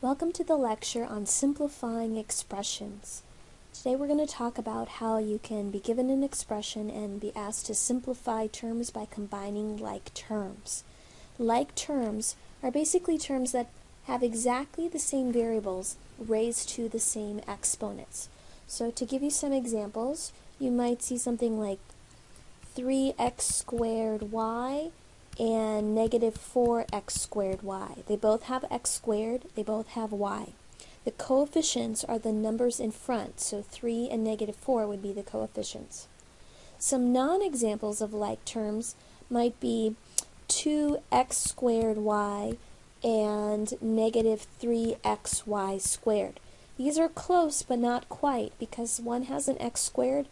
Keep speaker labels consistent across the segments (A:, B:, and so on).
A: Welcome to the lecture on simplifying expressions. Today we're going to talk about how you can be given an expression and be asked to simplify terms by combining like terms. Like terms are basically terms that have exactly the same variables raised to the same exponents. So to give you some examples, you might see something like 3x squared y and negative 4x squared y. They both have x squared, they both have y. The coefficients are the numbers in front, so 3 and negative 4 would be the coefficients. Some non-examples of like terms might be 2x squared y and negative 3xy squared. These are close but not quite because one has an x squared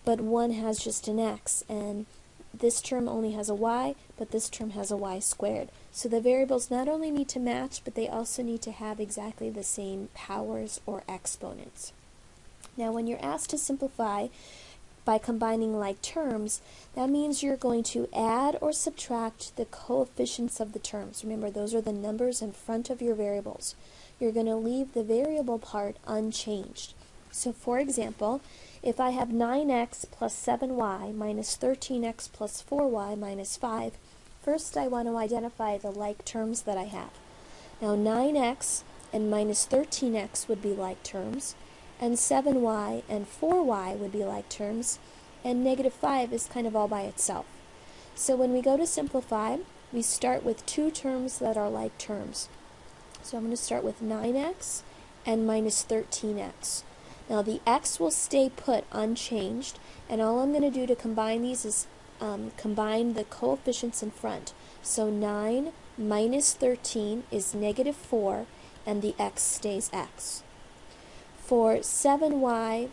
A: but one has just an x, and this term only has a y, but this term has a y squared. So the variables not only need to match, but they also need to have exactly the same powers or exponents. Now when you're asked to simplify by combining like terms, that means you're going to add or subtract the coefficients of the terms. Remember, those are the numbers in front of your variables. You're going to leave the variable part unchanged. So for example, if I have 9x plus 7y minus 13x plus 4y minus 5, first I want to identify the like terms that I have. Now 9x and minus 13x would be like terms, and 7y and 4y would be like terms, and negative 5 is kind of all by itself. So when we go to simplify, we start with two terms that are like terms. So I'm going to start with 9x and minus 13x. Now the x will stay put unchanged, and all I'm going to do to combine these is combine the coefficients in front. So 9 minus 13 is negative 4, and the x stays x. For 7y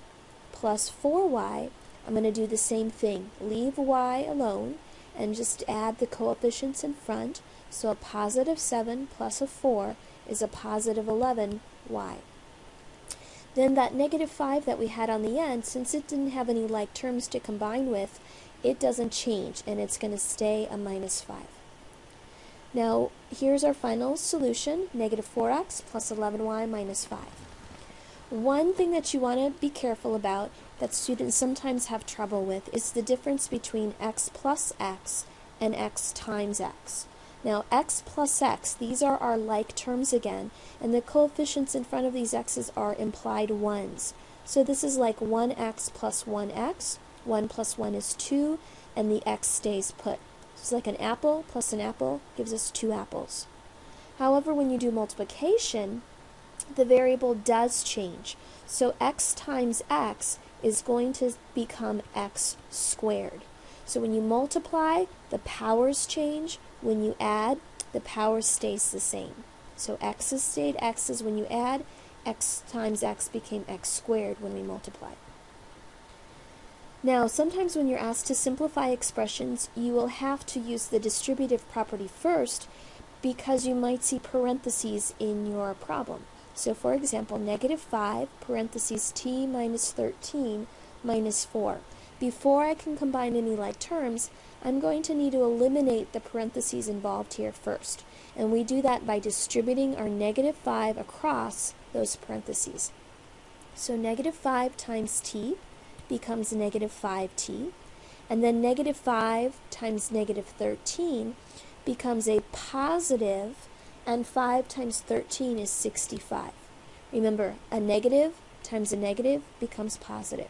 A: plus 4y, I'm going to do the same thing. Leave y alone and just add the coefficients in front. So a positive 7 plus a 4 is a positive 11y. Then that negative 5 that we had on the end, since it didn't have any like terms to combine with, it doesn't change, and it's going to stay a minus 5. Now, here's our final solution, negative 4x plus 11y minus 5. One thing that you want to be careful about that students sometimes have trouble with is the difference between x plus x and x times x. Now, x plus x, these are our like terms again, and the coefficients in front of these x's are implied ones. So this is like 1x plus 1x, 1 plus 1 is 2, and the x stays put. It's like an apple plus an apple gives us 2 apples. However, when you do multiplication, the variable does change. So x times x is going to become x squared. So when you multiply, the powers change. When you add, the power stays the same. So x's stayed x's when you add, x times x became x squared when we multiply. Now, sometimes when you're asked to simplify expressions, you will have to use the distributive property first because you might see parentheses in your problem. So for example, negative 5 parentheses t minus 13 minus 4. Before I can combine any like terms, I'm going to need to eliminate the parentheses involved here first. And we do that by distributing our negative 5 across those parentheses. So negative 5 times t becomes negative 5t. And then negative 5 times negative 13 becomes a positive, and 5 times 13 is 65. Remember, a negative times a negative becomes positive.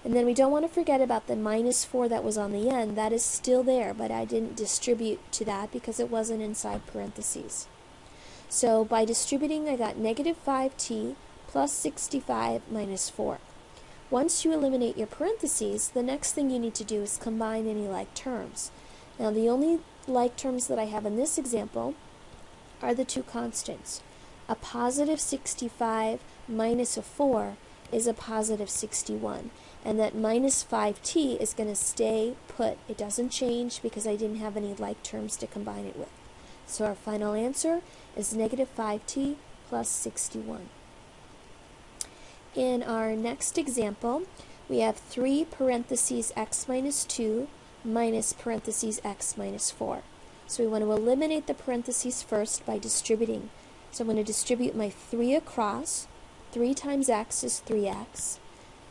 A: And then we don't want to forget about the minus 4 that was on the end. That is still there, but I didn't distribute to that because it wasn't inside parentheses. So by distributing, I got negative 5t plus 65 minus 4. Once you eliminate your parentheses, the next thing you need to do is combine any like terms. Now the only like terms that I have in this example are the two constants. A positive 65 minus a 4 is a positive 61. And that minus 5t is going to stay put. It doesn't change because I didn't have any like terms to combine it with. So our final answer is negative 5t plus 61. In our next example, we have 3 parentheses x minus 2 minus parentheses x minus 4. So we want to eliminate the parentheses first by distributing. So I'm going to distribute my 3 across. 3 times x is 3x,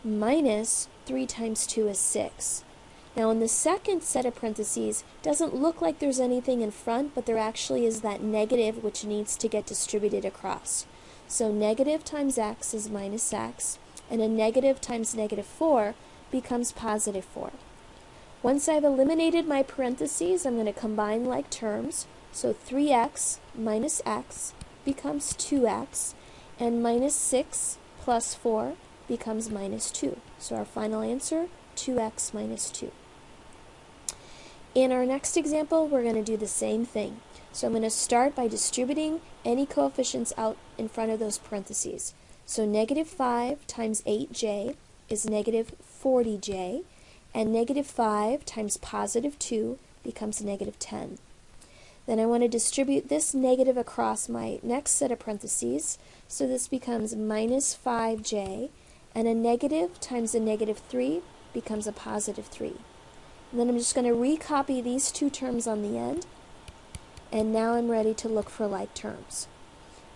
A: minus 3 times 2 is 6. Now in the second set of parentheses, it doesn't look like there's anything in front, but there actually is that negative which needs to get distributed across. So negative times x is minus x, and a negative times negative 4 becomes positive 4. Once I've eliminated my parentheses, I'm going to combine like terms. So 3x minus x becomes 2x, and minus 6 plus 4 becomes minus 2. So our final answer, 2x minus 2. In our next example, we're going to do the same thing. So I'm going to start by distributing any coefficients out in front of those parentheses. So negative 5 times 8j is negative 40j, and negative 5 times positive 2 becomes negative 10. Then I want to distribute this negative across my next set of parentheses, so this becomes minus 5j, and a negative times a negative 3 becomes a positive 3. And then I'm just going to recopy these two terms on the end, and now I'm ready to look for like terms.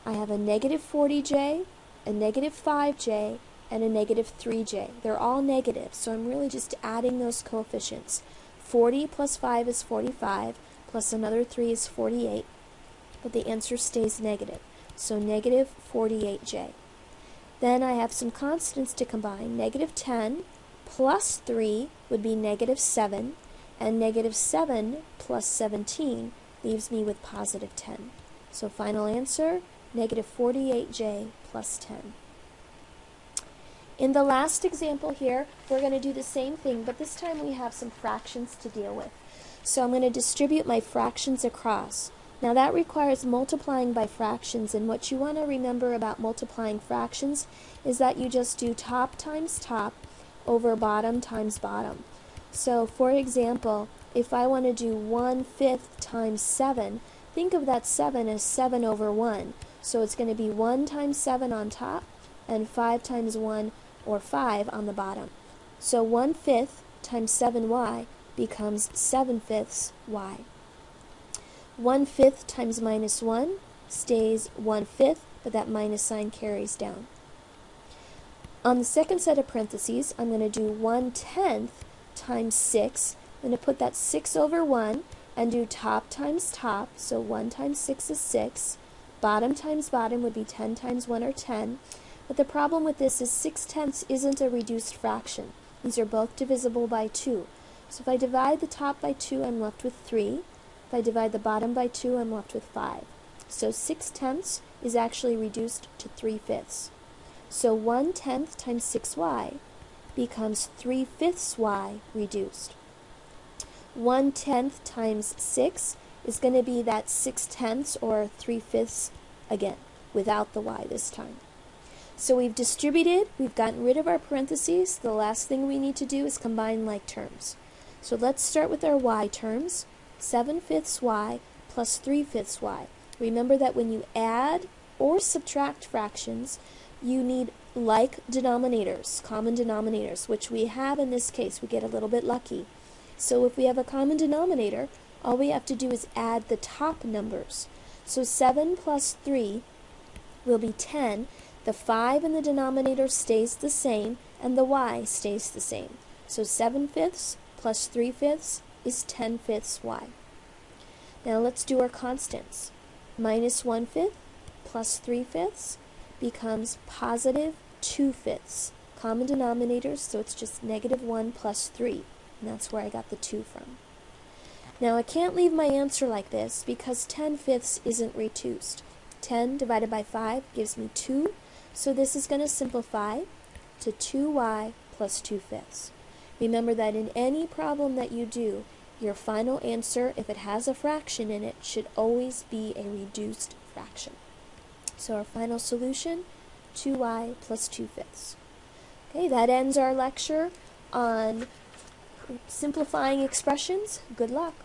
A: I have a negative 40j, a negative 5j, and a negative 3j. They're all negative, so I'm really just adding those coefficients. 40 plus 5 is 45, plus another 3 is 48, but the answer stays negative, so negative 48j. Then I have some constants to combine. Negative 10 plus 3 would be negative 7, and negative 7 plus 17 leaves me with positive 10. So final answer, negative 48j plus 10. In the last example here, we're going to do the same thing, but this time we have some fractions to deal with. So I'm going to distribute my fractions across. Now that requires multiplying by fractions, and what you want to remember about multiplying fractions is that you just do top times top over bottom times bottom. So for example, if I want to do 1/5 times 7, think of that 7 as 7 over 1. So it's going to be 1 times 7 on top and 5 times 1 or 5 on the bottom. So 1/5 times 7y becomes 7/5 y. 1/5 times minus 1 stays 1/5, but that minus sign carries down. On the second set of parentheses, I'm going to do 1/10 times 6. I'm going to put that 6 over 1 and do top times top, so 1 times 6 is 6. Bottom times bottom would be 10 times 1 or 10. But the problem with this is 6/10 isn't a reduced fraction. These are both divisible by 2. So if I divide the top by 2, I'm left with 3. If I divide the bottom by 2, I'm left with 5. So 6/10 is actually reduced to 3/5. So 1/10 times 6y becomes 3/5 y reduced. 1/10 times 6 is going to be that 6/10 or 3/5 again, without the y this time. So we've distributed, we've gotten rid of our parentheses. The last thing we need to do is combine like terms. So let's start with our y terms. 7/5 y plus 3/5 y. Remember that when you add or subtract fractions, you need like denominators, common denominators, which we have in this case. We get a little bit lucky. So if we have a common denominator, all we have to do is add the top numbers. So 7 plus 3 will be 10. The 5 in the denominator stays the same, and the y stays the same. So 7/5 plus 3/5 is 10/5 y. Now let's do our constants. Minus 1/5 plus 3/5 becomes positive 2/5. Common denominators, so it's just negative 1 plus 3. And that's where I got the 2 from. Now I can't leave my answer like this because 10/5 isn't reduced. 10 divided by 5 gives me 2. So this is going to simplify to 2y plus 2/5. Remember that in any problem that you do, your final answer, if it has a fraction in it, should always be a reduced fraction. So our final solution, 2y plus 2/5. Okay, that ends our lecture on simplifying expressions. Good luck.